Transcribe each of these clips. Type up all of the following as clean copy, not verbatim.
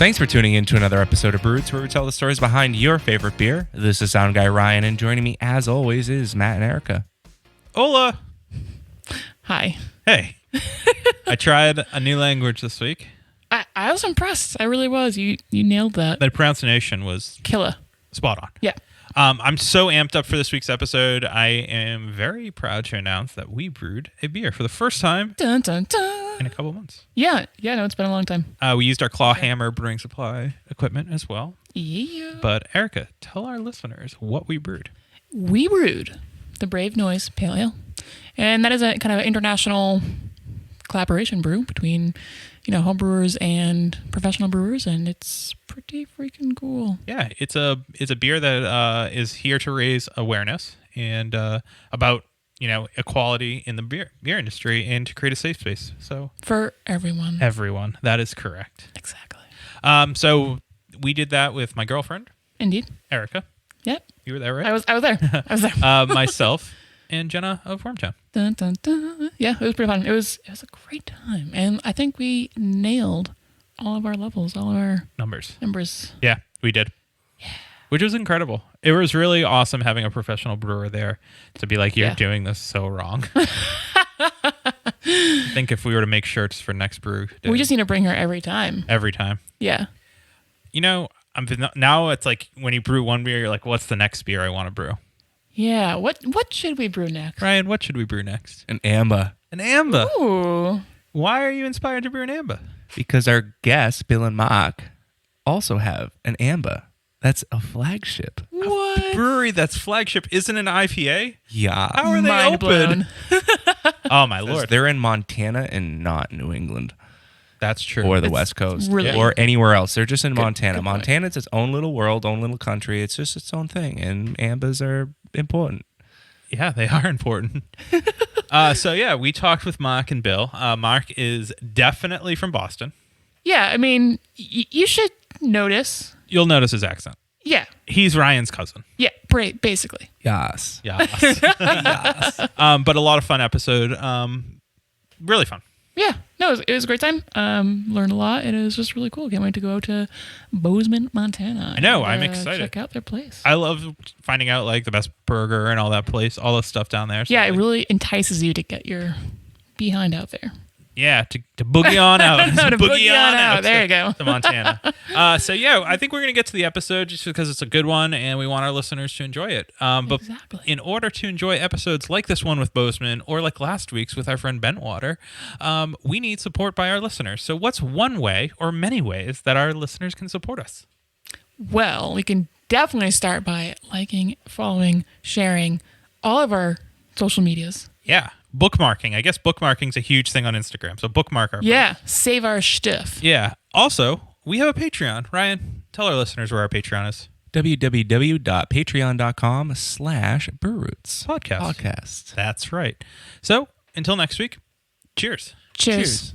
Thanks for tuning in to another episode of Brutes, where we tell the stories behind your favorite beer. This is Sound Guy Ryan, and joining me, as always, is Matt and Erica. Hola. Hi. Hey. I tried a new language this week. I was impressed. I really was. You nailed that. The pronunciation was Killer. spot on. Yeah. I'm so amped up for this week's episode. I am very proud to announce that we brewed a beer for the first time Dun, dun, dun. in a couple months. Yeah. No, it's been a long time. We used our Claw Hammer brewing supply equipment as well. Yeah. But Erica, tell our listeners what we brewed. We brewed the Brave Noise Pale Ale. And that is a kind of international collaboration brew between, home brewers and professional brewers, and it's pretty freaking cool. Yeah, it's a beer that is here to raise awareness and about equality in the beer industry and to create a safe space. So For everyone. everyone, that is correct. Exactly. So we did that with my girlfriend, Indeed. Erica. Yep. You were there, right? I was there. I was there. Myself and Jenna of Wormtown. Dun, dun, dun. Yeah, it was pretty fun. It was a great time, and I think we nailed all of our levels, all of our Numbers. Yeah. We did. Yeah. Which was incredible. It was really awesome having a professional brewer there to be like, you're doing this so wrong. I think if we were to make shirts for next brew day, We just need to bring her every time. every time. Yeah. Now it's like when you brew one beer, you're like, what's the next beer I want to brew? Yeah. What should we brew next? Ryan, what should we brew next? An Amba. An Amba. Ooh. Why are you inspired to brew an Amba? Because our guests, Bill and Mark, also have an Amba. That's a flagship. What? Brewery that's flagship isn't an IPA? Yeah. How are they Mind open? blown. Oh, my Lord. They're in Montana and not New England That's true. or the It's West Coast really- or anywhere else. They're just in Montana. good point. Montana's its own little world, own little country. It's just its own thing, and Ambas are important. Yeah, they are important. We talked with Mark and Bill. Mark is definitely from Boston. Yeah. I mean, you should notice. You'll notice his accent. Yeah. He's Ryan's cousin. Yeah. Basically. Yes. Yeah. But a lot of fun episode. Really fun. Yeah. No, it was a great time. Learned a lot, and it was just really cool. Can't wait to go to Bozeman, Montana. I know, and, I'm excited. Check out their place. I love finding out like the best burger and all that place, all the stuff down there. So, Yeah, it really entices you to get your behind out there. Yeah, to boogie on out. To boogie on out. There you go. To Montana. I think we're going to get to the episode just because it's a good one and we want our listeners to enjoy it. But Exactly. in order to enjoy episodes like this one with Bozeman or like last week's with our friend Bentwater, we need support by our listeners. So what's one way or many ways that our listeners can support us? Well, we can definitely start by liking, following, sharing all of our social medias. Yeah. Bookmarking. I guess bookmarking's a huge thing on Instagram. So bookmark our Yeah, save our stuff. Yeah. Also, we have a Patreon. Ryan, tell our listeners where our Patreon is. www.patreon.com/brewroots Podcast. That's right. So, until next week, cheers. Cheers.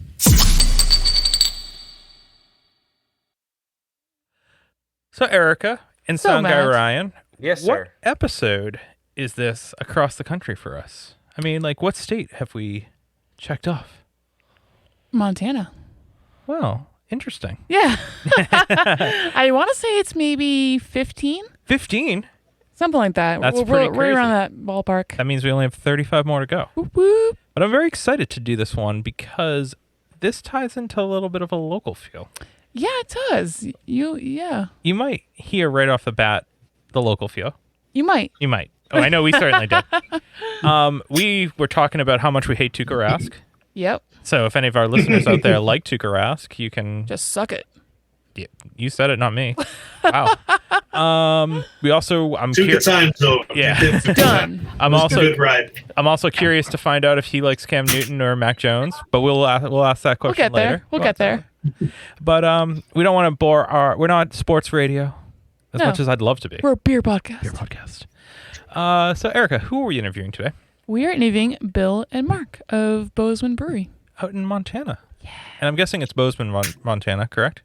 So, Erica and So, Sound Guy Matt. Ryan, Yes, what sir. episode is this across the country for us? I mean, like, what state have we checked off? Montana. Well, interesting. Yeah. I want to say it's maybe 15, 15? something like that. That's we're pretty right around crazy. that ballpark. That means we only have 35 more to go. Whoop, whoop. But I'm very excited to do this one because this ties into a little bit of a local feel. Yeah, it does. Yeah. You might hear right off the bat the local feel. You might. You might. Oh, I know we certainly did. We were talking about how much we hate Tukarask. Yep. So if any of our listeners out there like Tukarask, you can... Just suck it. Yeah, you said it, not me. Wow. We also... Two good times over. Yeah. Done. I'm It was a also good ride. I'm also curious to find out if he likes Cam Newton or Mac Jones, but we'll ask that We'll question get later. there. We'll get there. But we don't want to bore we're not sports radio as No. much as I'd love to be. We're a beer podcast. Your podcast. So Erica, who are we interviewing today? We are interviewing Bill and Mark of Bozeman Brewery. Out in Montana. Yeah. And I'm guessing it's Bozeman, Montana, correct?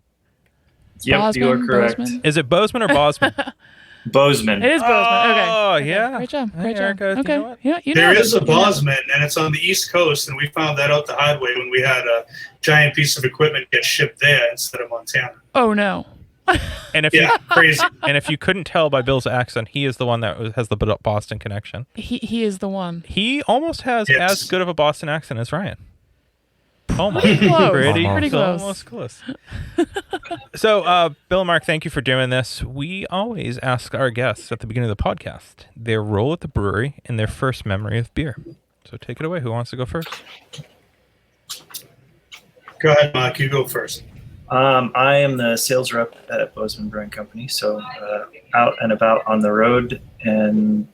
Yep, you are Bozeman, correct. Bozeman. Is it Bozeman or Bosman? Bozeman. It is Bozeman. Okay. Oh, Okay. yeah. Great job. Hey, Great job. Erica, you Okay. know what? Yeah, you There know is it. a Bozeman, and it's on the East Coast, and we found that out the hard way when we had a giant piece of equipment get shipped there instead of Montana. Oh no. And if Yeah, crazy. and if you couldn't tell by Bill's accent, he is the one that has the Boston connection. He is the one. He almost has Yes. as good of a Boston accent as Ryan. Almost. Pretty close. Pretty, Pretty close. Almost close. So, Bill and Mark, thank you for doing this. We always ask our guests at the beginning of the podcast their role at the brewery and their first memory of beer. So take it away. Who wants to go first? Go ahead, Mark. You go first. I am the sales rep at Bozeman Brewing Company, so out and about on the road and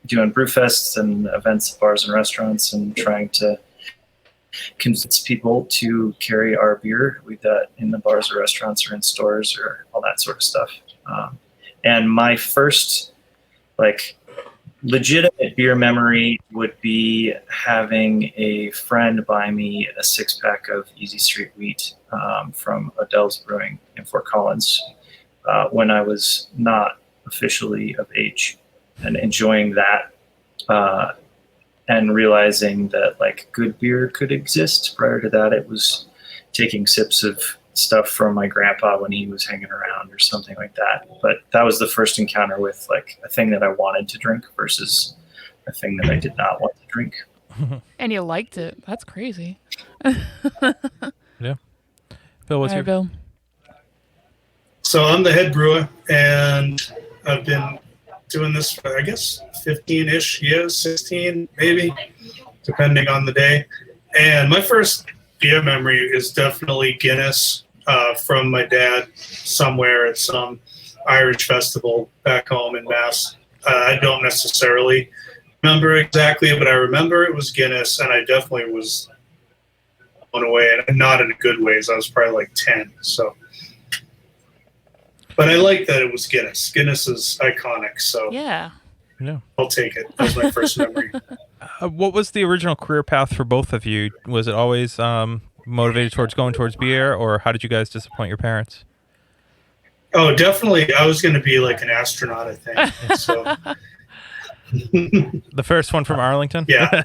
doing brew fests and events at bars and restaurants and trying to convince people to carry our beer. We've got in the bars or restaurants or in stores or all that sort of stuff. And my first legitimate beer memory would be having a friend buy me a 6-pack of Easy Street Wheat from Adele's Brewing in Fort Collins when I was not officially of age, and enjoying that and realizing that good beer could exist. Prior to that, it was taking sips of stuff from my grandpa when he was hanging around or something like that. But that was the first encounter with a thing that I wanted to drink versus a thing that I did not want to drink. And you liked it. That's crazy. Yeah. Bill, what's All right, your... Bill. So I'm the head brewer, and I've been doing this for, I guess, 15-ish years, 16 maybe, depending on the day. And my first beer memory is definitely Guinness from my dad somewhere at some Irish festival back home in Mass. I don't necessarily remember exactly, but I remember it was Guinness, and I definitely was blown away, and not in a good ways. I was probably 10, so. But I like that it was Guinness. Guinness is iconic, so Yeah. Yeah. I'll take it. That was my first memory. What was the original career path for both of you? Was it always motivated towards going towards beer, or how did you guys disappoint your parents? Oh, definitely. I was going to be like an astronaut, I think. So, The first one from Arlington? yeah.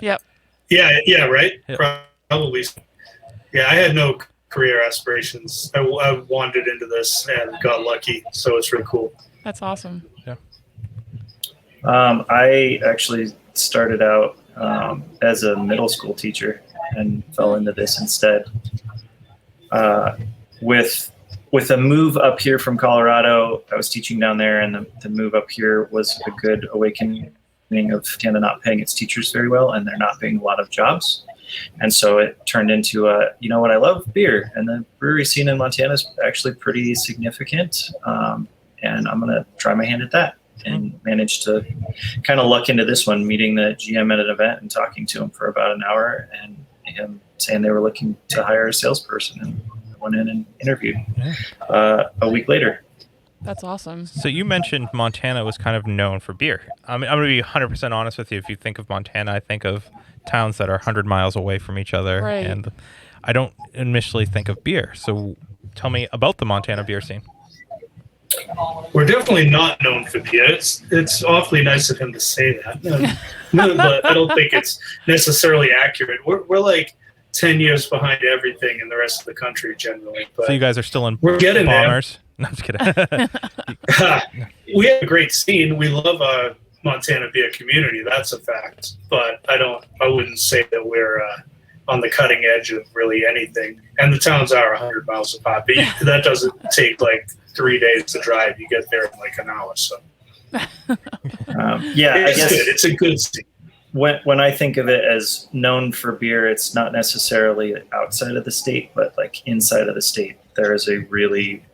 Yep. Yeah, right? Yeah. Probably. Yeah, I had no career aspirations. I wandered into this and got lucky, so it's really cool. That's awesome. I actually started out as a middle school teacher and fell into this instead. With a move up here from Colorado, I was teaching down there, and the move up here was a good awakening of Canada not paying its teachers very well, and there not being a lot of jobs. And so it turned into you know what, I love beer, and the brewery scene in Montana is actually pretty significant, and I'm going to try my hand at that. And managed to kind of luck into this one, meeting the GM at an event and talking to him for about an hour, and him saying they were looking to hire a salesperson, and I went in and interviewed a week later. That's awesome. So you mentioned Montana was kind of known for beer. I'm going to be 100% honest with you. If you think of Montana, I think of towns that are 100 miles away from each other. Right. And I don't initially think of beer. So tell me about the Montana beer scene. We're definitely not known for beer. It's awfully nice of him to say that. But I don't think it's necessarily accurate. We're 10 years behind everything in the rest of the country generally. But So you guys are still in we're getting bombers? No, I'm just kidding. there. We have a great scene. We love our Montana beer community. That's a fact. But I wouldn't say that we're on the cutting edge of really anything. And the towns are 100 miles apart. But that doesn't take 3 days to drive. You get there in an hour. So Yeah, I it's guess good. It's a good scene. when I think of it as known for beer, it's not necessarily outside of the state, but inside of the state, there is a really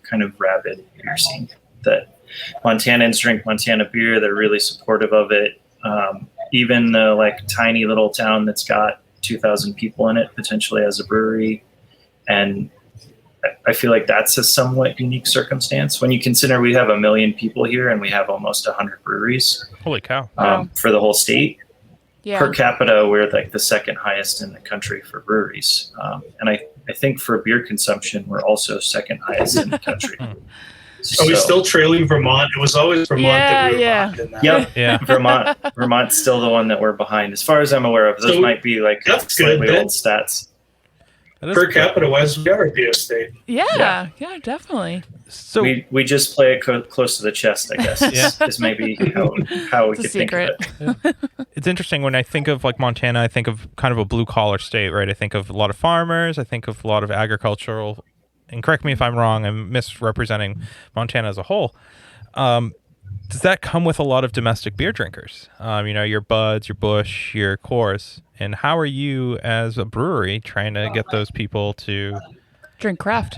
kind of rabid beer scene that Montanans drink Montana beer. They're really supportive of it. Even the tiny little town that's got 2,000 people in it potentially as a brewery, and I feel like that's a somewhat unique circumstance when you consider we have 1 million people here and we have almost 100 breweries. Holy cow. For the whole state. Yeah. Per capita, we're the second highest in the country for breweries. And I think for beer consumption, we're also second highest in the country. Are we still trailing Vermont? It was always Vermont that we were behind in that. Yep. Yeah. Vermont's still the one that we're behind, as far as I'm aware of. Those So might be that's slightly good, old stats. Per capita wise, we are a beer state. Yeah, definitely. So we just play it close to the chest, I guess. Is maybe how we It's a could think of secret. it. it's interesting when I think of like Montana, I think of kind of a blue collar state, right? I think of a lot of farmers. I think of a lot of agricultural. And correct me if I'm wrong. I'm misrepresenting Montana as a whole. Does that come with a lot of domestic beer drinkers? Your Buds, your Bush, your Coors. And how are you as a brewery trying to get those people to Drink craft.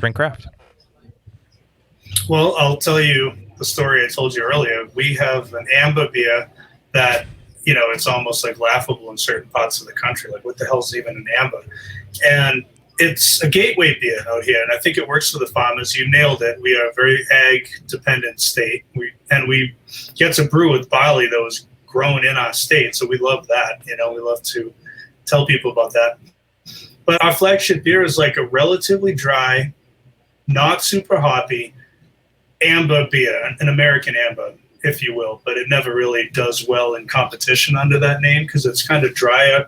Well, I'll tell you the story I told you earlier. We have an amber beer that, it's almost like laughable in certain parts of the country. Like, what the hell's even an amber? And it's a gateway beer out here, and I think it works for the farmers. You nailed it. We are a very ag-dependent state, we get to brew with barley that was grown in our state, so we love that. We love to tell people about that. But our flagship beer is like a relatively dry, not super hoppy amber beer, an American amber, if you will, but it never really does well in competition under that name because it's kind of drier.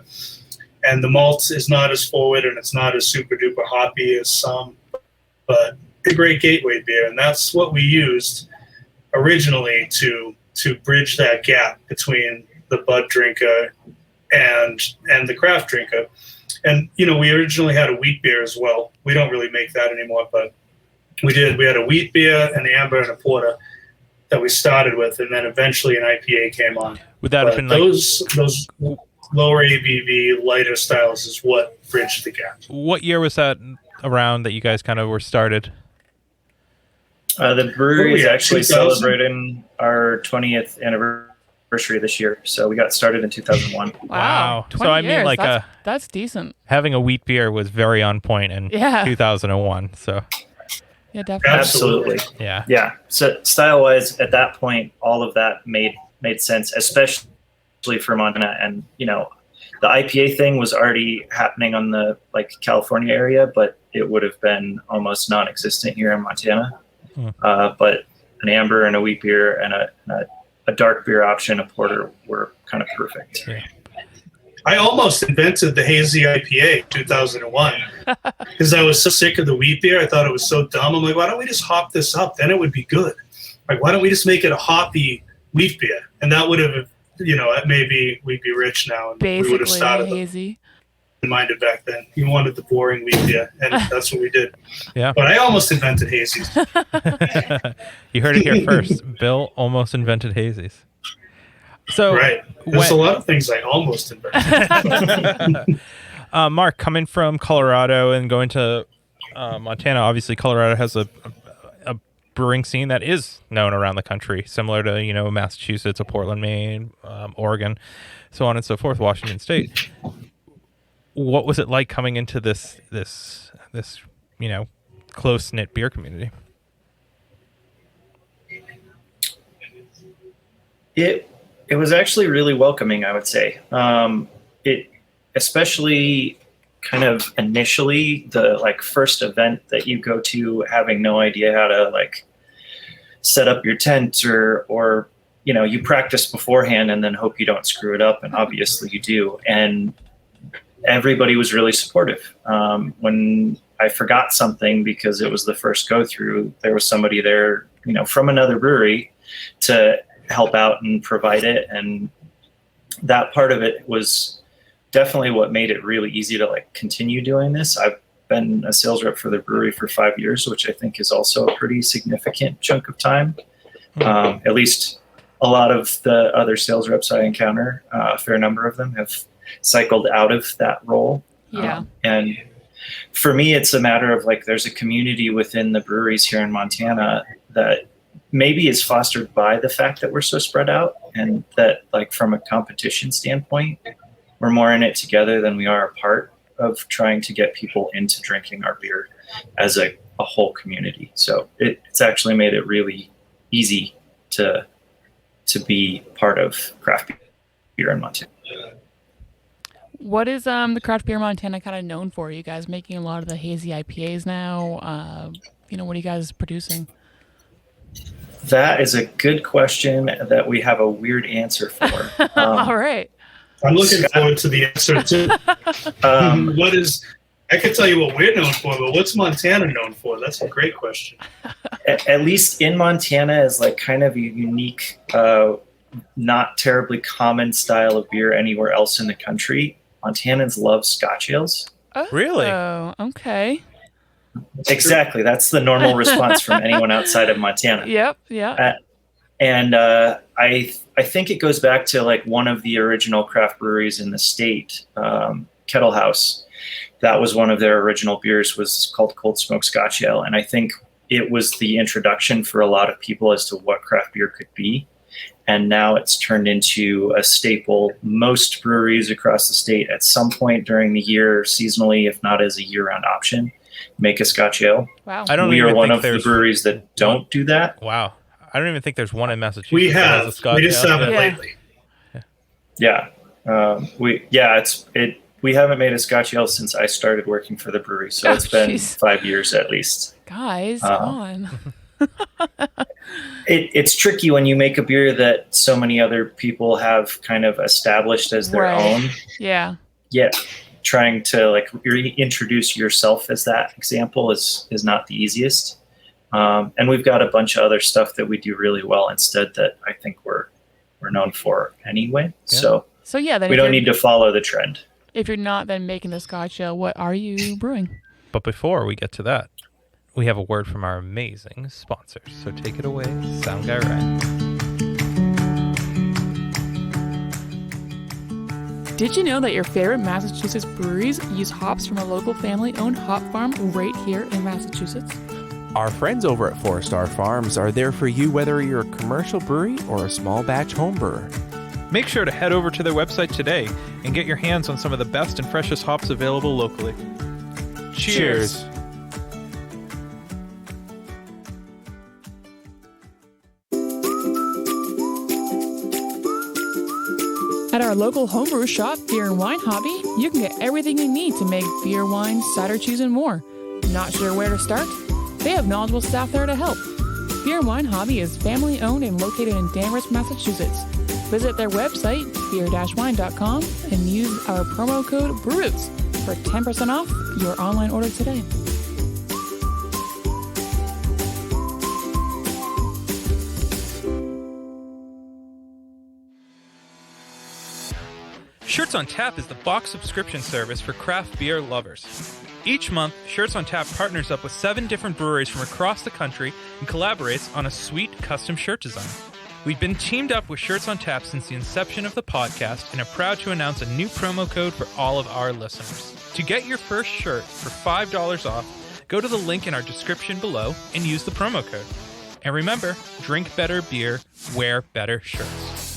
And the malt is not as forward and it's not as super duper hoppy as some, but a great gateway beer. And that's what we used originally to bridge that gap between the bud drinker and the craft drinker. And, we originally had a wheat beer as well. We don't really make that anymore, but we did. We had a wheat beer, an amber, and a porter that we started with. And then eventually an IPA came on. Would that have been those lower ABV, lighter styles is what bridged the gap. What year was that around that you guys kind of were started? The brewery is actually celebrating our 20th anniversary this year. So we got started in 2001. Wow. So I mean, like that's decent. having a wheat beer was very on point in 2001. So yeah, definitely. Absolutely. Yeah. So style-wise, at that point, all of that made sense, especially for Montana. And the IPA thing was already happening on the California area, but it would have been almost non-existent here in Montana. But an amber and a wheat beer and a dark beer option, a porter, were kind of perfect. Yeah. I almost invented the hazy IPA in 2001 because I was so sick of the wheat beer. I thought it was so dumb. I'm like, why don't we just hop this up? Then it would be good. Like, why don't we just make it a hoppy wheat beer? And that would have, maybe we'd be rich now. And Basically, we would have started hazy. Minded back then. You wanted the boring wheat beer, and that's what we did. Yeah. But I almost invented hazies. You heard it here first. Bill almost invented hazies. So right. There's a lot of things I almost invented. Mark, coming from Colorado and going to Montana, obviously Colorado has a brewing scene that is known around the country, similar to Massachusetts, or Portland, Maine, Oregon, so on and so forth, Washington State. What was it like coming into this close-knit beer community? It was actually really welcoming, I would say. It especially kind of initially, the first event that you go to, having no idea how to set up your tent or you practice beforehand and then hope you don't screw it up, and obviously you do. And everybody was really supportive. When I forgot something because it was the first go through, there was somebody there, from another brewery to help out and provide it. And that part of it was definitely what made it really easy to continue doing this. I've been a sales rep for the brewery for 5 years, which I think is also a pretty significant chunk of time. At least a lot of the other sales reps I encounter, a fair number of them have cycled out of that role. Yeah. And for me, it's a matter of there's a community within the breweries here in Montana that maybe is fostered by the fact that we're so spread out, and that from a competition standpoint, we're more in it together than we are apart, of trying to get people into drinking our beer as a whole community. So it's actually made it really easy to be part of craft beer in Montana. What is the craft beer Montana kind of known for? Are you guys making a lot of the hazy IPAs now? What are you guys producing? That is a good question that we have a weird answer for. All right. I'm looking forward to the answer too. I could tell you what we're known for, but what's Montana known for? That's a great question. At least in Montana is like kind of a unique, not terribly common style of beer anywhere else in the country. Montanans love Scotch ales. Oh, Really? Okay. Exactly. That's the normal response from anyone outside of Montana. Yep. Yeah. And I think it goes back to like one of the original craft breweries in the state, Kettle House. That was one of their original beers, was called Cold Smoke Scotch Ale. And I think it was the introduction for a lot of people as to what craft beer could be. And now it's turned into a staple. Most breweries across the state at some point during the year, seasonally, if not as a year-round option, make a Scotch Ale. Wow. We are one of the breweries that don't do that. Wow. I don't even think there's one in Massachusetts. We that has a have. Scotch We just ale. haven't Yeah. lately. Yeah. We haven't made a Scotch Ale since I started working for the brewery, so it's been Jeez. 5 years at least. Guys, come on. It's tricky when you make a beer that so many other people have kind of established as their Right. own, Yeah. yet trying to like reintroduce yourself as that example is not the easiest. And we've got a bunch of other stuff that we do really well instead that I think we're known for anyway. Yeah. So yeah, then We don't need to follow the trend. if you're not then making the Scotch ale, what are you brewing? But before we get to that, we have a word from our amazing sponsors. So take it away, Sound Guy Ryan. Did you know that your favorite Massachusetts breweries use hops from a local family-owned hop farm right here in Massachusetts? Our friends over at 4 Star Farms are there for you whether you're a commercial brewery or a small batch home brewer. Make sure to head over to their website today and get your hands on some of the best and freshest hops available locally. Cheers. At our local homebrew shop, Beer and Wine Hobby, you can get everything you need to make beer, wine, cider, cheese, and more. Not sure where to start? They have knowledgeable staff there to help. Beer and Wine Hobby is family owned and located in Danvers, Massachusetts. Visit their website, beer-wine.com, and use our promo code BREWROOTS for 10% off your online order today. Shirts on Tap is the box subscription service for craft beer lovers. Each month, Shirts on Tap partners up with 7 different breweries from across the country and collaborates on a sweet custom shirt design. We've been teamed up with Shirts on Tap since the inception of the podcast and are proud to announce a new promo code for all of our listeners. To get your first shirt for $5 off, go to the link in our description below and use the promo code. And remember, drink better beer, wear better shirts.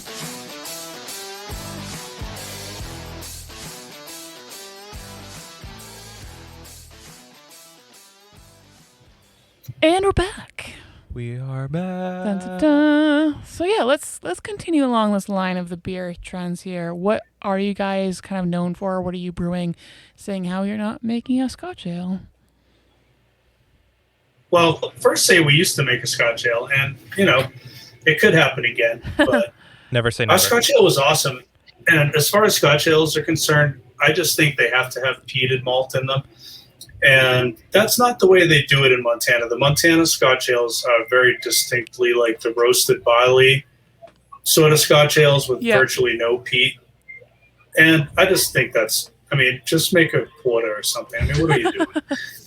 And we're back. We are back. Dun, dun, dun. So yeah, let's continue along this line of the beer trends here. What are you guys kind of known for? What are you brewing? Saying how you're not making a Scotch ale. Well, first say we used to make a Scotch ale, and it could happen again. But Never say our never. Scotch ale was awesome. And as far as Scotch ales are concerned, I just think they have to have peated malt in them. And that's not the way they do it in Montana. The Montana Scotch ales are very distinctly like the roasted barley sort of Scotch ales with virtually no peat. And I just think just make a porter or something. What are you doing?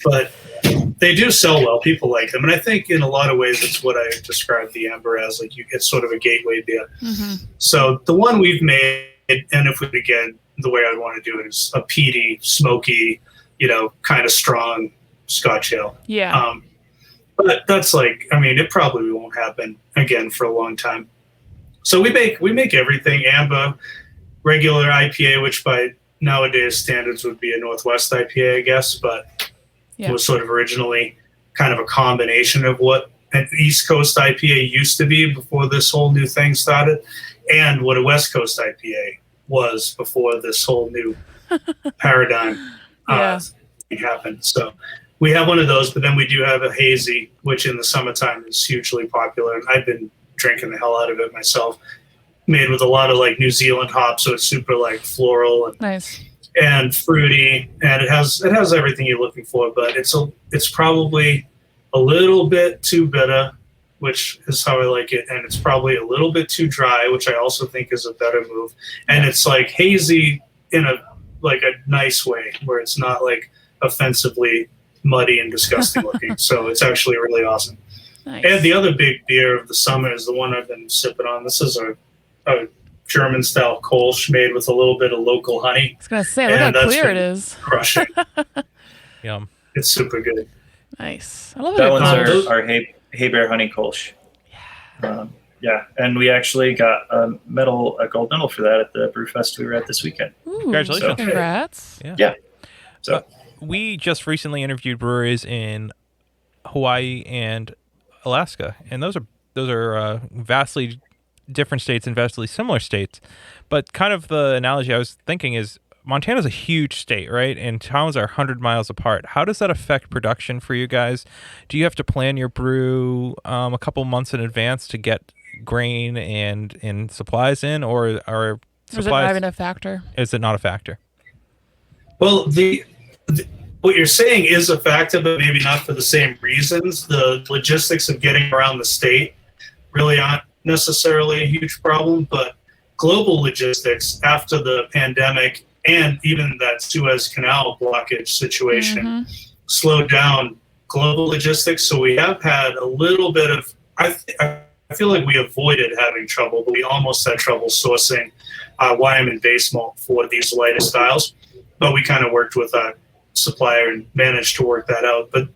But they do sell well. People like them. And I think in a lot of ways, it's what I described the amber as. Like it's sort of a gateway beer. Mm-hmm. So the one we've made, and if we again, the way I'd want to do it is a peaty, smoky, kind of strong Scotch ale. Yeah. But that's it probably won't happen again for a long time. So we make everything: amber, regular IPA, which by nowadays standards would be a Northwest IPA, I guess, but it was sort of originally kind of a combination of what an East Coast IPA used to be before this whole new thing started, and what a West Coast IPA was before this whole new paradigm happened. So we have one of those, but then we do have a hazy, which in the summertime is hugely popular, and I've been drinking the hell out of it myself. Made with a lot of New Zealand hops, so it's super floral and Nice. and fruity, and it has everything you're looking for. But it's probably a little bit too bitter, which is how I like it, and it's probably a little bit too dry, which I also think is a better move. And it's like hazy in a nice way, where it's not like offensively muddy and disgusting looking. So it's actually really awesome. Nice. And the other big beer of the summer is the one I've been sipping on. This is a German style Kolsch made with a little bit of local honey. I was gonna say, look how clear it is. Crushing. Yum. It's super good. Nice. I love That it. one's our Hay Bear Honey Kolsch. Yeah, and we actually got a gold medal for that at the Brew Fest we were at this weekend. Ooh, Congratulations. so congrats. Yeah. So We just recently interviewed breweries in Hawaii and Alaska, and those are vastly different states and vastly similar states. But kind of the analogy I was thinking is Montana's a huge state, right? And towns are 100 miles apart. How does that affect production for you guys? Do you have to plan your brew a couple months in advance to get grain and supplies in, or are supplies? Is it not even a factor? Is it not a factor? Well, what you're saying is a factor, but maybe not for the same reasons. The logistics of getting around the state really aren't necessarily a huge problem, but global logistics after the pandemic and even that Suez Canal blockage situation slowed down global logistics. So we have had a little bit of, I feel like we avoided having trouble, but we almost had trouble sourcing Wyoming base malt for these lighter styles. But we kind of worked with our supplier and managed to work that out. But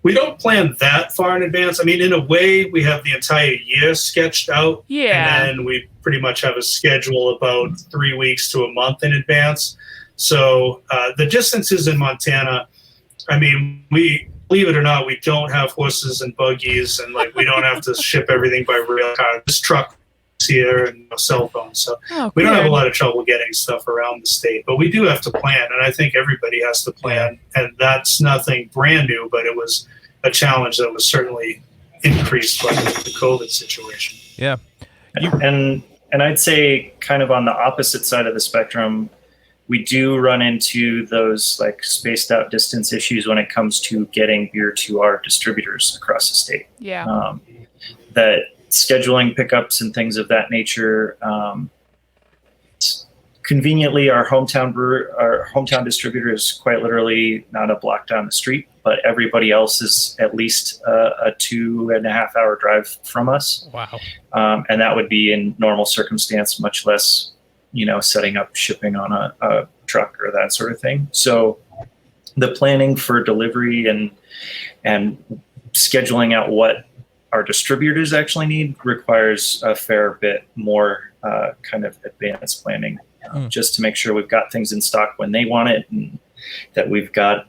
we don't plan that far in advance. I mean, in a way, we have the entire year sketched out. Yeah. And then we pretty much have a schedule about 3 weeks to a month in advance. So the distances in Montana, I mean, believe it or not, we don't have horses and buggies, and we don't have to ship everything by rail car. This truck is here and a cell phone. So we don't have a lot of trouble getting stuff around the state, but we do have to plan. And I think everybody has to plan. And that's nothing brand new, but it was a challenge that was certainly increased by the COVID situation. Yeah. And I'd say kind of on the opposite side of the spectrum, we do run into those spaced out distance issues when it comes to getting beer to our distributors across the state. Yeah. That scheduling pickups and things of that nature. Conveniently, our hometown distributor is quite literally not a block down the street, but everybody else is at least a 2.5 hour drive from us. Wow. And that would be in normal circumstance, much less, setting up shipping on a truck or that sort of thing. So the planning for delivery and scheduling out what our distributors actually need requires a fair bit more kind of advanced planning, just to make sure we've got things in stock when they want it, and that we've got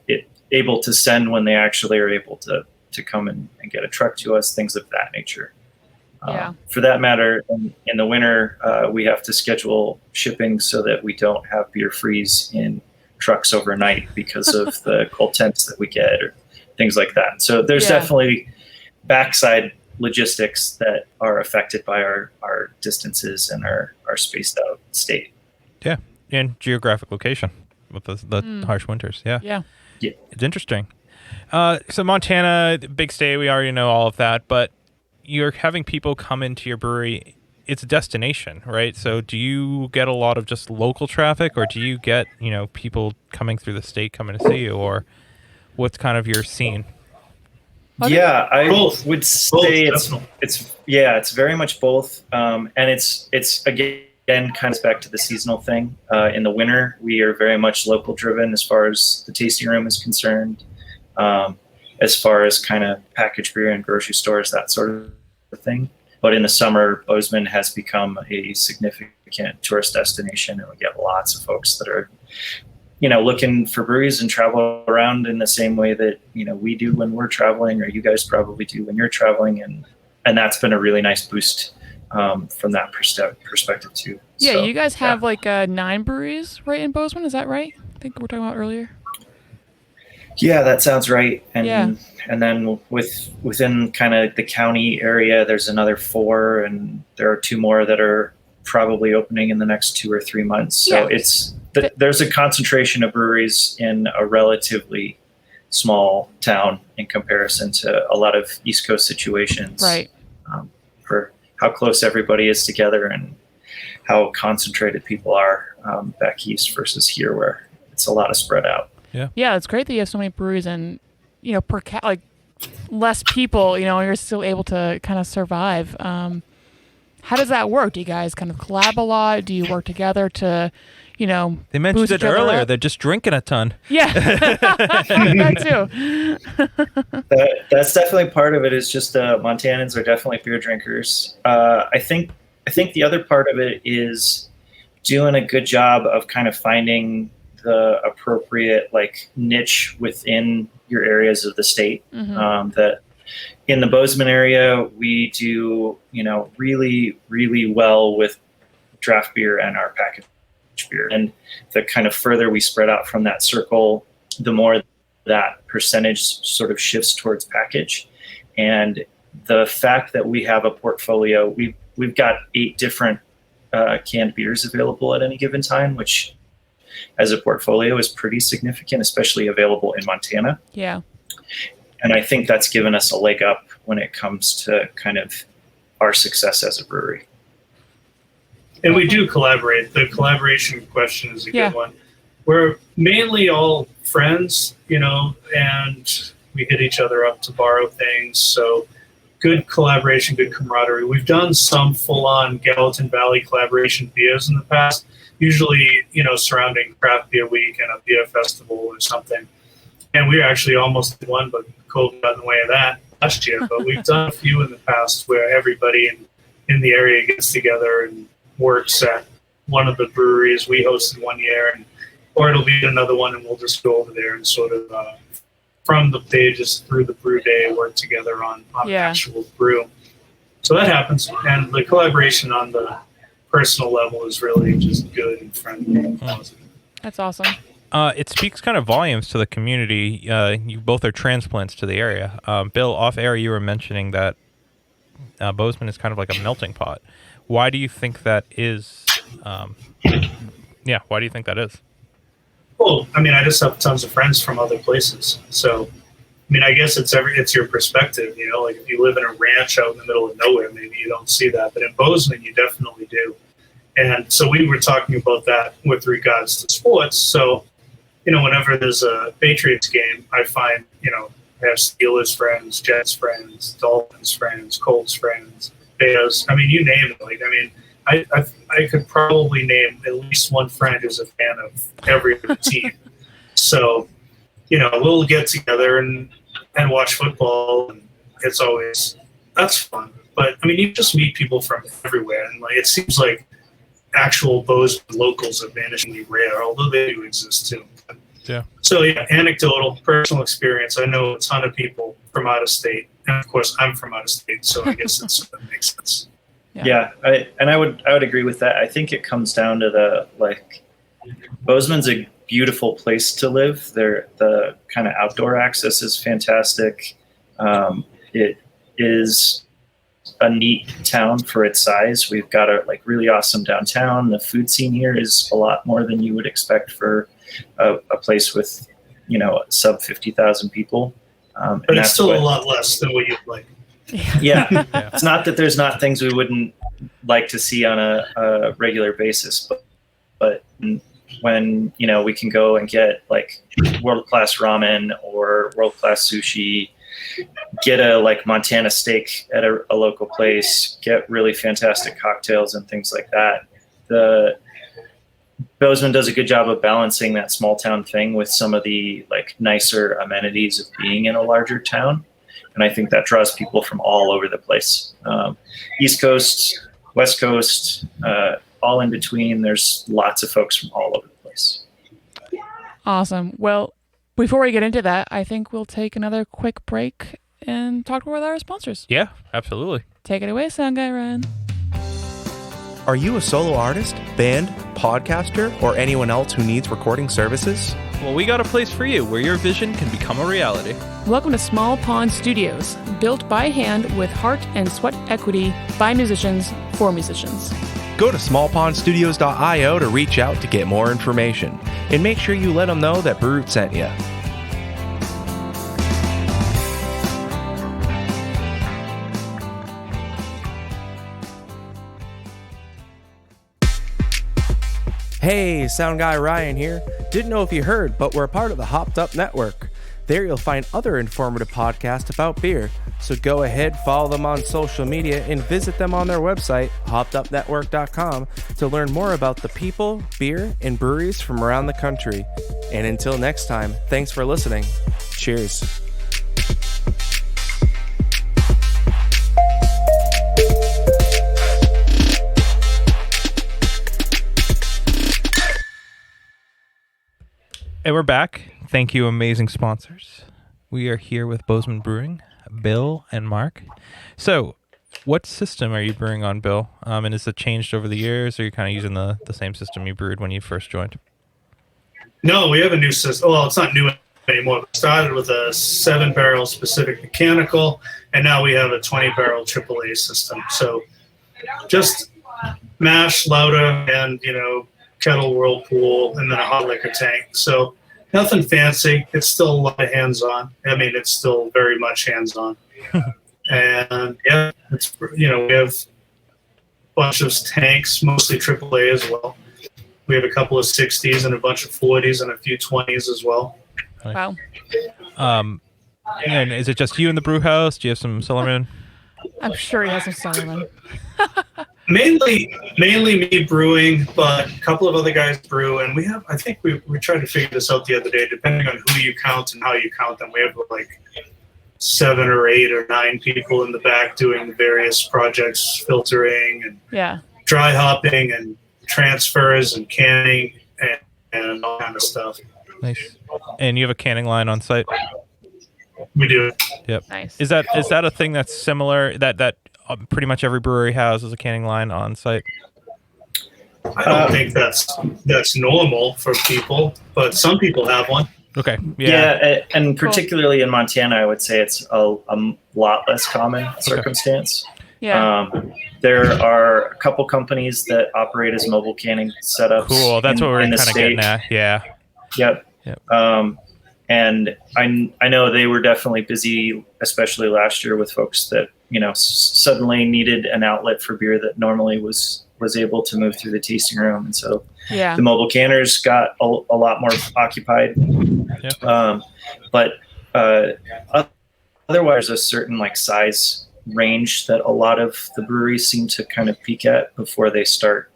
it able to send when they actually are able to come and get a truck to us, things of that nature. For that matter, in the winter, we have to schedule shipping so that we don't have beer freeze in trucks overnight because of the cold temps that we get or things like that. So there's definitely backside logistics that are affected by our distances and our spaced out state. Yeah, and geographic location with the harsh winters. Yeah. It's interesting. So Montana, big state, we already know all of that, but you're having people come into your brewery. It's a destination, right? So do you get a lot of just local traffic, or do you get, people coming through the state coming to see you, or what's kind of your scene? Yeah, I Both. would say Both, it's very much both. And it's again kind of back to the seasonal thing. In the winter, we are very much local driven as far as the tasting room is concerned. As far as kind of packaged beer in grocery stores, that sort of thing. But in the summer, Bozeman has become a significant tourist destination, and we get lots of folks that are, looking for breweries and travel around in the same way that, we do when we're traveling, or you guys probably do when you're traveling. And that's been a really nice boost from that perspective too. Yeah, So, you guys have 9 breweries right in Bozeman, is that right? I think we're talking about earlier. Yeah, that sounds right. And Yeah. and then within kind of the county area, there's another 4, and there are 2 more that are probably opening in the next 2 or 3 months. So there's a concentration of breweries in a relatively small town in comparison to a lot of East Coast situations. Right. For how close everybody is together and how concentrated people are back east versus here, where it's a lot of spread out. Yeah, it's great that you have so many breweries and, per like less people, you're still able to kind of survive. How does that work? Do you guys kind of collab a lot? Do you work together to, They mentioned it earlier. They're just drinking a ton. Yeah, that too. That's definitely part of it. Is just Montanans are definitely beer drinkers. I think the other part of it is doing a good job of kind of finding the appropriate niche within your areas of the state. That in the Bozeman area, we do really, really well with draft beer and our packaged beer. And the kind of further we spread out from that circle, the more that percentage sort of shifts towards package. And the fact that we have a portfolio, we've got 8 different canned beers available at any given time, which as a portfolio is pretty significant, especially available in Montana. Yeah. And I think that's given us a leg up when it comes to kind of our success as a brewery. And we do collaborate. The collaboration question is a good one. We're mainly all friends, and we hit each other up to borrow things. So good collaboration, good camaraderie. We've done some full-on Gallatin Valley collaboration beers in the past, usually, surrounding Craft Beer Week and a beer festival or something. And we actually almost did one, but COVID got in the way of that last year. But we've done a few in the past where everybody in the area gets together and works at one of the breweries. We hosted one year, or it'll be another one, and we'll just go over there and sort of from the pages through the brew day work together on actual brew. So that happens, and the collaboration on the personal level is really just good and friendly and positive. That's awesome. It speaks kind of volumes to the community. You both are transplants to the area. Bill, off air, you were mentioning that Bozeman is kind of like a melting pot. Why do you think that is? Why do you think that is? Well, I just have tons of friends from other places. So, I guess it's your perspective, like if you live in a ranch out in the middle of nowhere, maybe you don't see that. But in Bozeman, you definitely do. And so we were talking about that with regards to sports. So, whenever there's a Patriots game, I find, I have Steelers friends, Jets friends, Dolphins friends, Colts friends, Bears. You name it. I could probably name at least one friend who's a fan of every other team. So, we'll get together and watch football, and that's fun. But you just meet people from everywhere, and it seems like actual Bozeman locals are vanishingly rare, although they do exist too. Yeah. So anecdotal, personal experience. I know a ton of people from out of state, and of course I'm from out of state, so I guess that makes sense. Yeah, I would agree with that. I think it comes down to Bozeman's a beautiful place to live. The kind of outdoor access is fantastic. It is a neat town for its size. We've got a really awesome downtown. The food scene here is a lot more than you would expect for a place with sub 50,000 people. But it's still a lot less than what you'd like. Yeah. It's not that there's not things we wouldn't like to see on a regular basis, but when we can go and get world-class ramen or world-class sushi, get a Montana steak at a local place, get really fantastic cocktails and things like that. The Bozeman does a good job of balancing that small town thing with some of the nicer amenities of being in a larger town. And I think that draws people from all over the place. East Coast, West Coast, all in between. There's lots of folks from all over the place. Awesome. Well, before we get into that, I think we'll take another quick break and talk with our sponsors. Yeah, absolutely. Take it away, sound guy Ryan. Are you a solo artist, band, podcaster, or anyone else who needs recording services? Well, we got a place for you where your vision can become a reality. Welcome to Small Pond Studios, built by hand with heart and sweat equity by musicians for musicians. Go to smallpondstudios.io to reach out to get more information. And make sure you let them know that Brute sent you. Hey, Sound Guy Ryan here. Didn't know if you heard, but we're a part of the Hopped Up Network. There you'll find other informative podcasts about beer. So go ahead, follow them on social media, and visit them on their website, hoppedupnetwork.com, to learn more about the people, beer, and breweries from around the country. And until next time, thanks for listening. Cheers. And we're back. Thank you, amazing sponsors. We are here with Bozeman Brewing, Bill and Mark. So, what system are you brewing on, Bill? And has it changed over the years, or are you kind of using the same system you brewed when you first joined? No, we have a new system. Well, it's not new anymore. We started with a 7-barrel specific mechanical, and now we have a 20-barrel AAA system. So just mash, lauter, and, kettle, whirlpool, and then a hot liquor tank. So nothing fancy. It's still a lot of hands-on. I mean, it's still very much hands-on. And yeah, it's, we have a bunch of tanks, mostly AAA as well. We have a couple of 60s and a bunch of 40s and a few 20s as well. Wow. And is it just you in the brew house? Do you have some Silverman? I'm sure he has some Sutherland. Mainly me brewing, but a couple of other guys brew, and I think we tried to figure this out the other day. Depending on who you count and how you count them, we have like 7 or 8 or 9 people in the back doing various projects, filtering and dry hopping and transfers and canning and all kind of stuff. Nice. And you have a canning line on site? We do. Yep. Nice. Is that a thing that's similar that pretty much every brewery has as a canning line on site? I don't think that's normal for people, but some people have one. Okay. Yeah, and particularly in Montana, I would say it's a lot less common circumstance. Yeah. There are a couple companies that operate as mobile canning setups. Cool. That's what we're kind of getting at. Yeah. Yep. And I know they were definitely busy, especially last year, with folks that suddenly needed an outlet for beer that normally was able to move through the tasting room, and so the mobile canners got a lot more occupied. But otherwise, a certain size range that a lot of the breweries seem to kind of peak at before they start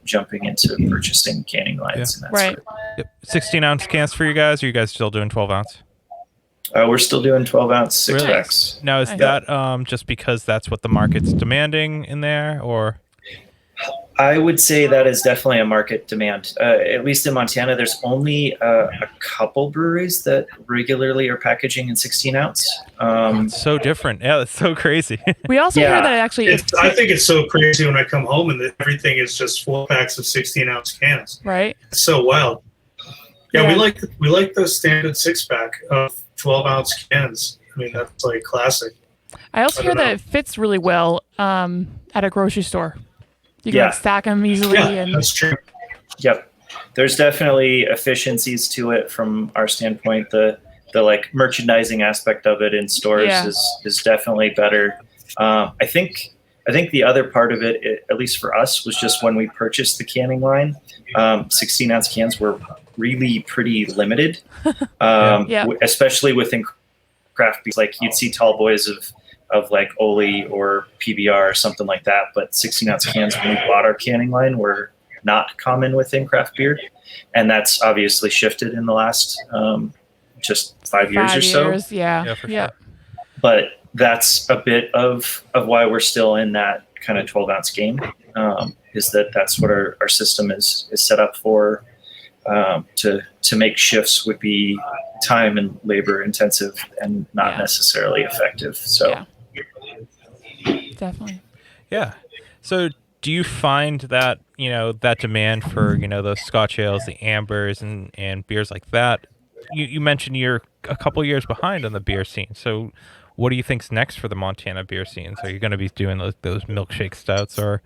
jumping into purchasing canning lines. And that right. Yep. 16-ounce cans for you guys, or are you guys still doing 12-ounce? We're still doing 12-ounce 6-packs. Really? Now, is that just because that's what the market's demanding in there, or? I would say that is definitely a market demand. At least in Montana, there's only a couple breweries that regularly are packaging in 16-ounce. It's so different. Yeah, that's so crazy. We also hear that actually. I think it's so crazy when I come home and everything is just 4-packs of 16-ounce cans. Right. It's so wild. Yeah, we like the standard 6-pack of 12-ounce cans. I mean, that's like classic. I also hear that it fits really well at a grocery store. You can stack them easily. Yeah, that's true. Yep. There's definitely efficiencies to it from our standpoint. The merchandising aspect of it in stores is definitely better. I think the other part of it, at least for us, was just when we purchased the canning line, 16-ounce cans were really pretty limited, especially within craft beers. Like you'd see tall boys of like Oli or PBR or something like that, but 16-ounce cans when we bought our canning line were not common within craft beer, and that's obviously shifted in the last just 5 years or so. Yeah. But that's a bit of why we're still in that kind of 12-ounce game, is that's what our system is set up for. To make shifts would be time and labor intensive and not necessarily effective. So definitely. Yeah. So do you find that, that demand for, those Scotch ales, the ambers and beers like that, you mentioned you're a couple years behind on the beer scene. So what do you think's next for the Montana beer scenes? Are you going to be doing those milkshake stouts, or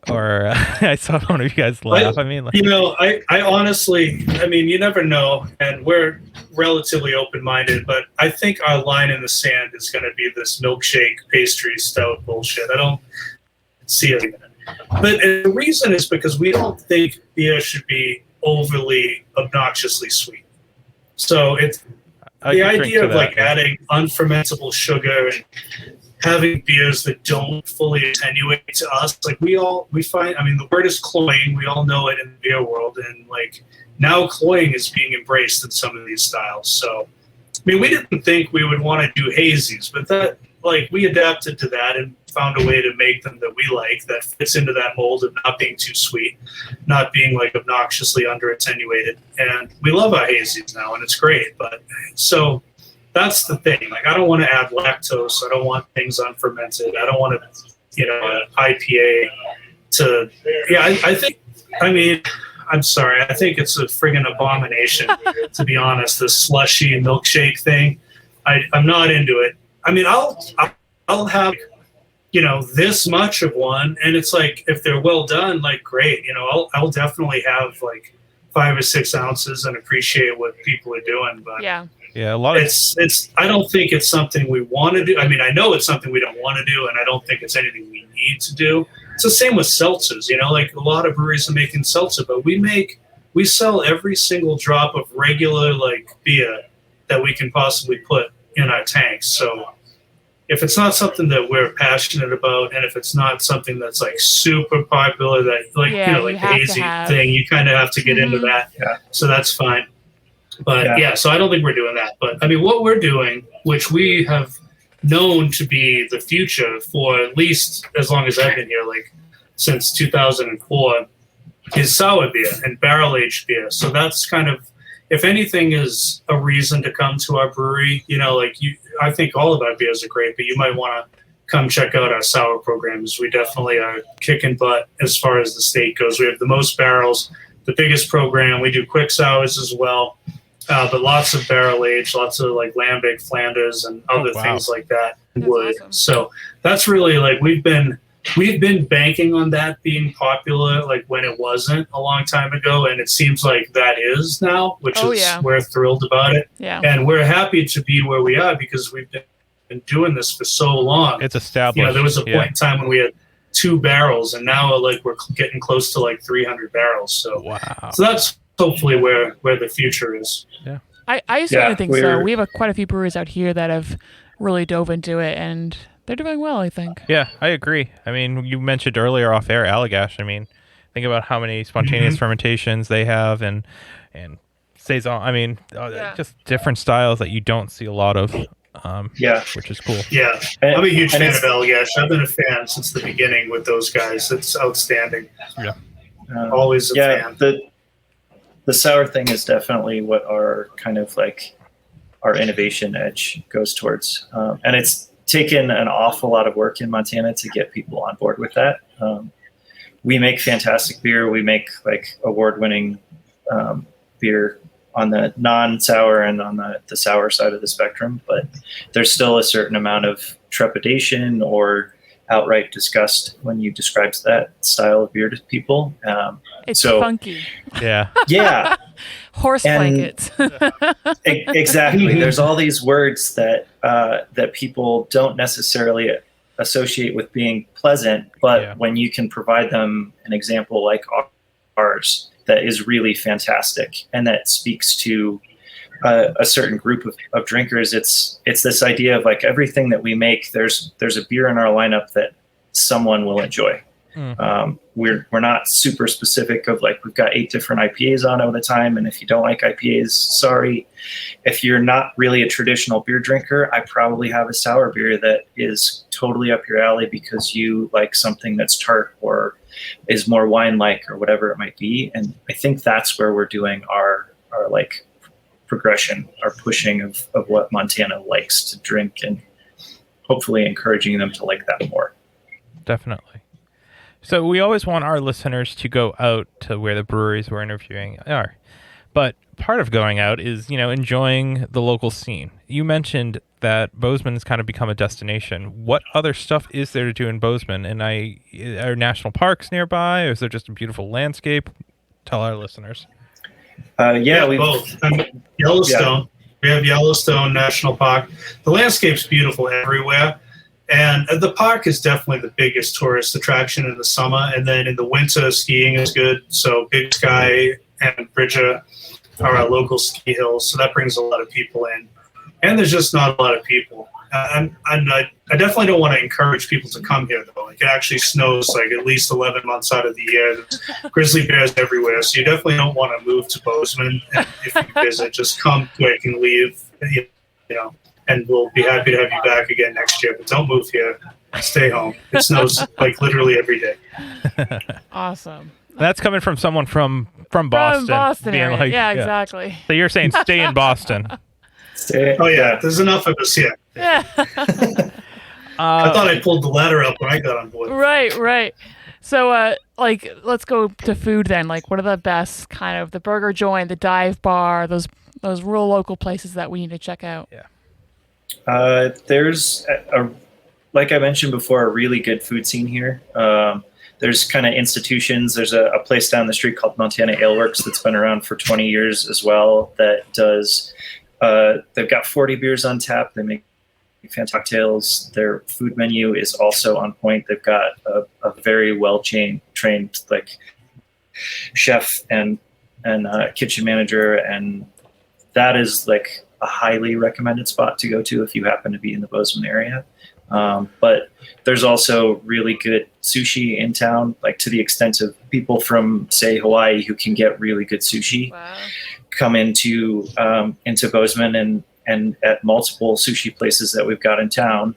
or I saw one of you guys laugh. I mean, like, I honestly, I mean, you never know, and we're relatively open-minded, but I think our line in the sand is going to be this milkshake pastry stout bullshit. I don't see it. But the reason is because we don't think beer should be overly obnoxiously sweet. So it's the idea of like adding unfermentable sugar and having beers that don't fully attenuate to us. Like we find, I mean, the word is cloying. We all know it in the beer world. And like now cloying is being embraced in some of these styles. So, I mean, we didn't think we would want to do hazies, but that, like, we adapted to that and found a way to make them that we like, that fits into that mold of not being too sweet, not being like obnoxiously under attenuated. And we love our hazies now, and it's great. But so that's the thing. Like, I don't want to add lactose. I don't want things unfermented. I don't want to, an IPA to, I think, I mean, I'm sorry. I think it's a friggin' abomination, to be honest, this slushy milkshake thing. I'm not into it. I mean, I'll have, this much of one, and it's like, if they're well done, like, great. I'll definitely have like 5 or 6 ounces and appreciate what people are doing. But yeah, a lot of I don't think it's something we want to do. I mean, I know it's something we don't want to do, and I don't think it's anything we need to do. It's the same with seltzers. Like a lot of breweries are making seltzer, but we sell every single drop of regular like beer that we can possibly put in our tanks. So if it's not something that we're passionate about, and if it's not something that's like super popular, that like like the hazy thing, you kind of have to get into that. Yeah. So that's fine. But so I don't think we're doing that. But I mean, what we're doing, which we have known to be the future for at least as long as I've been here, like since 2004, is sour beer and barrel aged beer. So that's kind of, if anything, is a reason to come to our brewery. I think all of our beers are great, but you might want to come check out our sour programs. We definitely are kicking butt as far as the state goes. We have the most barrels, the biggest program. We do quick sours as well, but lots of barrel aged, lots of like lambic, Flanders, and other things like that. Wood. Awesome. So that's really like we've been banking on that being popular, like when it wasn't a long time ago, and it seems like that is now, which we're thrilled about it. Yeah. And we're happy to be where we are because we've been doing this for so long. It's established. There was a point in time when we had 2 barrels, and now like we're getting close to like 300 barrels. So So that's hopefully where the future is. Yeah. I certainly think so. We have quite a few brewers out here that have really dove into it, and they're doing well, I think. Yeah, I agree. I mean, you mentioned earlier off air Allagash. I mean, think about how many spontaneous fermentations they have, and saison. I mean, just different styles that you don't see a lot of. Which is cool. Yeah, I'm a huge fan of Allagash. I've been a fan since the beginning with those guys. It's outstanding. Yeah, always a fan. The sour thing is definitely what our kind of like our innovation edge goes towards, and it's taken an awful lot of work in Montana to get people on board with that. We make fantastic beer. We make like award-winning beer on the non-sour and on the sour side of the spectrum, but there's still a certain amount of trepidation or outright disgust when you describe that style of beer to people. It's funky. Yeah. Yeah. Horse blankets. Exactly. There's all these words that people don't necessarily associate with being pleasant, but when you can provide them an example like ours that is really fantastic and that speaks to a certain group of drinkers, it's this idea of like everything that we make, there's a beer in our lineup that someone will enjoy. We're not super specific of like we've got 8 different IPAs on all the time, and if you don't like IPAs, sorry. If you're not really a traditional beer drinker, I probably have a sour beer that is totally up your alley because you like something that's tart or is more wine-like or whatever it might be. And I think that's where we're doing our like progression, our pushing of what Montana likes to drink, and hopefully encouraging them to like that more. Definitely. So we always want our listeners to go out to where the breweries we're interviewing are. But part of going out is, enjoying the local scene. You mentioned that Bozeman has kind of become a destination. What other stuff is there to do in Bozeman? And are national parks nearby, or is there just a beautiful landscape? Tell our listeners. Yeah, we both. Yellowstone. Yeah. We have Yellowstone National Park. The landscape's beautiful everywhere. And the park is definitely the biggest tourist attraction in the summer. And then in the winter, skiing is good. So Big Sky and Bridger are our local ski hills. So that brings a lot of people in. And there's just not a lot of people. I definitely don't want to encourage people to come here, though. Like, it actually snows like at least 11 months out of the year. There's grizzly bears everywhere. So you definitely don't want to move to Bozeman. And if you visit, just come quick and leave, you know. And we'll be happy to have you back again next year. But don't move here. Stay home. It snows like literally every day. Awesome. That's coming from someone from Boston. From Boston being area. like, yeah, exactly. So you're saying stay in Boston. Oh, yeah. There's enough of us here. Yeah. I thought I pulled the ladder up when I got on board. Right. So, let's go to food then. Like, what are the best kind of the burger joint, the dive bar, those real local places that we need to check out? Yeah. There's like I mentioned before, a really good food scene here. There's kind of institutions. There's a place down the street called Montana Ale Works that's been around for 20 years as well. That does. They've got 40 beers on tap. They make fantastic cocktails. Their food menu is also on point. They've got a very well trained like chef and kitchen manager, and that is like a highly recommended spot to go to if you happen to be in the Bozeman area. But there's also really good sushi in town, like to the extent of people from, say, Hawaii who can get really good sushi. Wow. Come into Bozeman and at multiple sushi places that we've got in town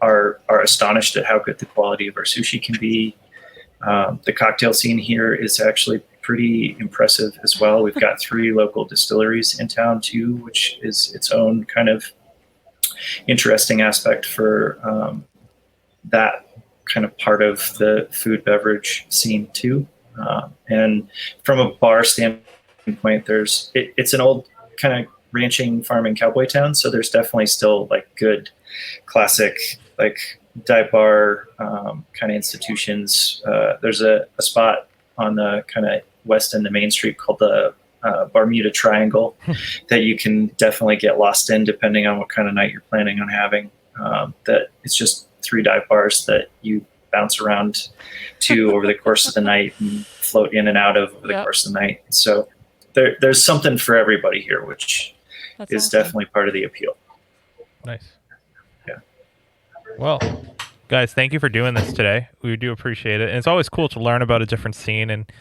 are astonished at how good the quality of our sushi can be. The cocktail scene here is actually pretty impressive as well. We've got 3 local distilleries in town too, which is its own kind of interesting aspect for that kind of part of the food beverage scene too. And from a bar standpoint, it's an old kind of ranching, farming, cowboy town, so there's definitely still like good classic like dive bar kind of institutions. There's a spot on the kind of west end of Main Street called the Bermuda Triangle that you can definitely get lost in depending on what kind of night you're planning on having. That it's just 3 dive bars that you bounce around to over the course of the night and float in and out of over the course of the night. So there's something for everybody here, which That's is awesome. definitely part of the appeal. Nice. Yeah. Well, guys, thank you for doing this today. We do appreciate it. And it's always cool to learn about a different scene. And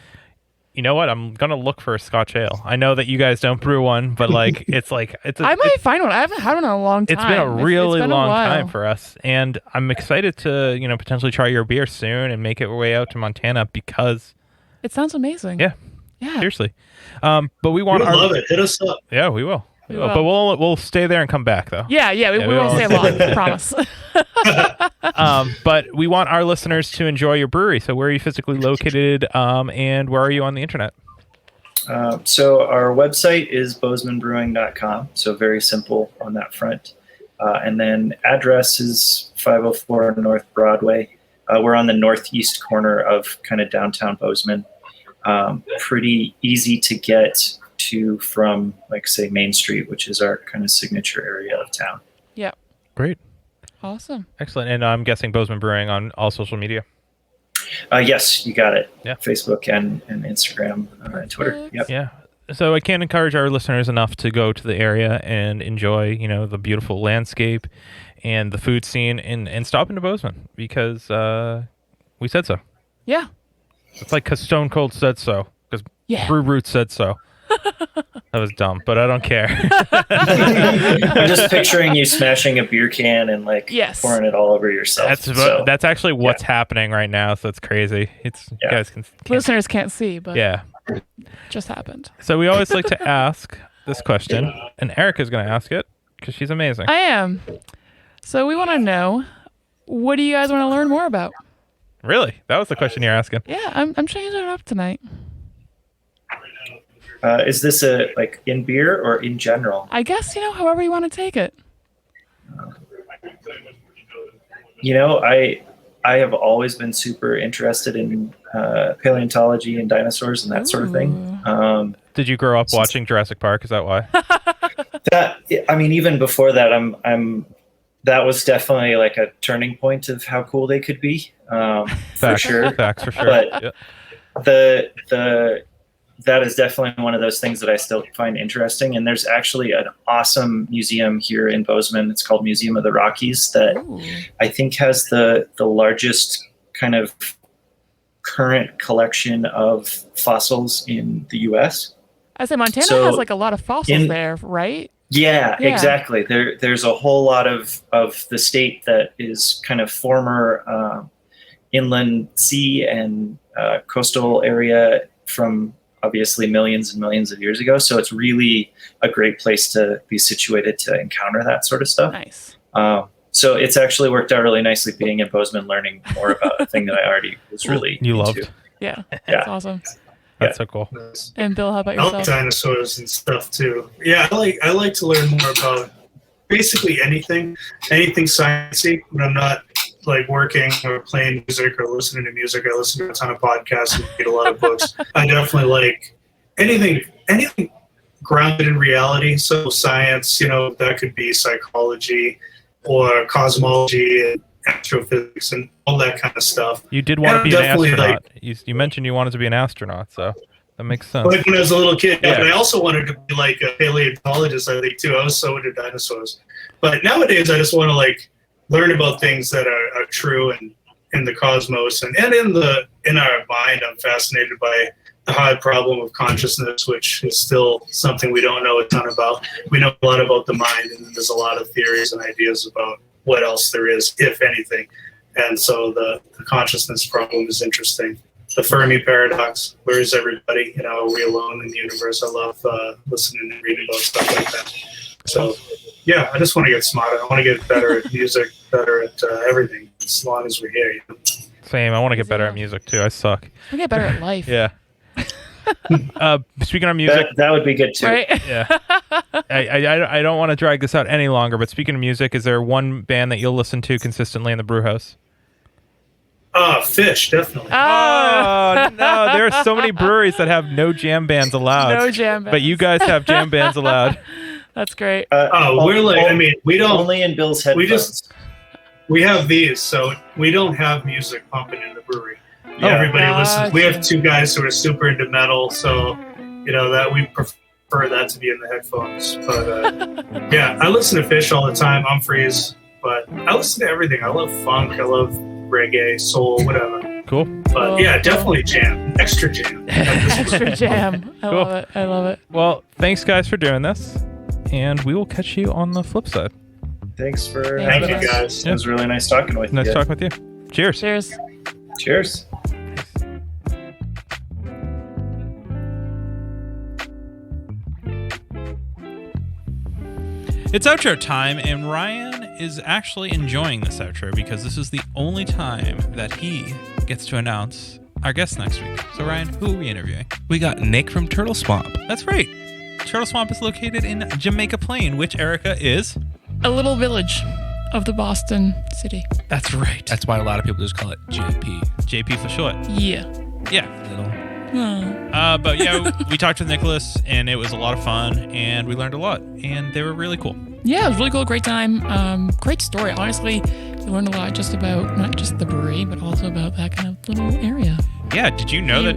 you know what? I'm going to look for a Scotch ale. I know that you guys don't brew one, but I might find one. I haven't had one in a long time. It's been a really been a long while. time for us. And I'm excited to, potentially try your beer soon and make it way out to Montana because It sounds amazing. Yeah. Seriously. But we want We'll love it. Hit us up. Yeah, we will. We But will. we'll stay there and come back though. Yeah, we won't stay long. Promise. But we want our listeners to enjoy your brewery. So where are you physically located, and where are you on the internet? So our website is bozemanbrewing.com. So very simple on that front. And then address is 504 North Broadway. We're on the northeast corner of kind of downtown Bozeman. Pretty easy to get to from, like, say, Main Street, which is our kind of signature area of town. Yeah. Great. Awesome. Excellent. And I'm guessing Bozeman Brewing on all social media. Yes, you got it. Yeah. Facebook and Instagram and Twitter. Yep. Yeah. So I can't encourage our listeners enough to go to the area and enjoy, the beautiful landscape and the food scene and stop into Bozeman because we said so. Yeah. It's like 'cause Stone Cold said so because Brew Roots said so. That was dumb, but I don't care. I'm just picturing you smashing a beer can and pouring it all over yourself. That's actually what's happening right now. So it's crazy. You guys can't. Listeners can't see, but It just happened. So we always like to ask this question, and Erica's going to ask it because she's amazing. I am. So we want to know, what do you guys want to learn more about? Really? That was the question you're asking. Yeah, I'm changing it up tonight. Is this in beer or in general? I guess, however you want to take it. I have always been super interested in paleontology and dinosaurs and that sort of thing. Did you grow up watching Jurassic Park? Is that why? Even before that, that was definitely like a turning point of how cool they could be. For sure. Facts for sure. But that is definitely one of those things that I still find interesting. And there's actually an awesome museum here in Bozeman. It's called Museum of the Rockies that I think has the largest kind of current collection of fossils in the U.S. I say Montana has like a lot of fossils there, right? Yeah, exactly. There's a whole lot of the state that is kind of former inland sea and coastal area from obviously millions and millions of years ago. So it's really a great place to be situated to encounter that sort of stuff. Nice. So it's actually worked out really nicely being in Bozeman, learning more about a thing that I already was really into. Loved. Yeah, that's awesome. That's so cool. And Bill, how about I like yourself? dinosaurs and stuff too. Yeah, I like to learn more about basically anything sciencey when I'm not like working or playing music or listening to music. I listen to a ton of podcasts and read a lot of books. I definitely like anything grounded in reality. So science, that could be psychology or cosmology and astrophysics and all that kind of stuff. You did want to be an astronaut. You mentioned you wanted to be an astronaut, so that makes sense. Like when I was a little kid, but I also wanted to be like a paleontologist, I think, too. I was so into dinosaurs. But nowadays, I just want to like learn about things that are true and in the cosmos and in our mind. I'm fascinated by the hard problem of consciousness, which is still something we don't know a ton about. We know a lot about the mind, and there's a lot of theories and ideas about what else there is, if anything. And so the consciousness problem is interesting. The Fermi paradox, where is everybody? Are we alone in the universe? I love listening and reading about stuff like that. So, yeah, I just want to get smarter. I want to get better at music, better at everything, as long as we're here. Same. I want to get better at music, too. I suck. I get better at life. Yeah. Speaking of music, that would be good too. Right? Yeah. I don't want to drag this out any longer, but speaking of music, is there one band that you'll listen to consistently in the brew house? Fish, definitely. Oh, no. There are so many breweries that have no jam bands allowed. No jam bands. But you guys have jam bands allowed. That's great. We're like, we don't. Only in Bill's headphones. We have these, so we don't have music pumping in the brewery. Everybody listens. We have two guys who are super into metal, so that we prefer that to be in the headphones. But yeah, I listen to Fish all the time. I'm Freeze, but I listen to everything. I love funk. I love reggae, soul, whatever. Cool. But yeah, definitely jam. Extra jam. Extra jam. I love it. Well, thanks guys for doing this, and we will catch you on the flip side. Thanks for Thank having you, us. guys. It was really nice talking with you. Nice talking with you. Cheers. Cheers. Cheers. It's outro time, and Ryan is actually enjoying this outro because this is the only time that he gets to announce our guest next week. So Ryan, who are we interviewing? We got Nick from Turtle Swamp. That's right. Turtle Swamp is located in Jamaica Plain, which, Erica, is A little village of the Boston city. That's right. That's why a lot of people just call it JP. JP for short. Yeah. Yeah. Little. But yeah, we talked with Nicholas, and it was a lot of fun, and we learned a lot, and they were really cool. Yeah, it was really cool. Great time. Great story. Honestly, we learned a lot just about not just the brewery, but also about that kind of little area. Yeah. Did you know that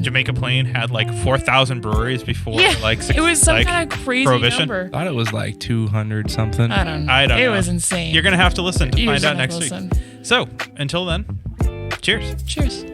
Jamaica Plain had like 4,000 breweries before it was some kind of crazy prohibition? number. I thought it was like 200 something. I don't know. It was insane. You're going to have to listen to You find just out have to next week. listen. So, until then, cheers. Cheers.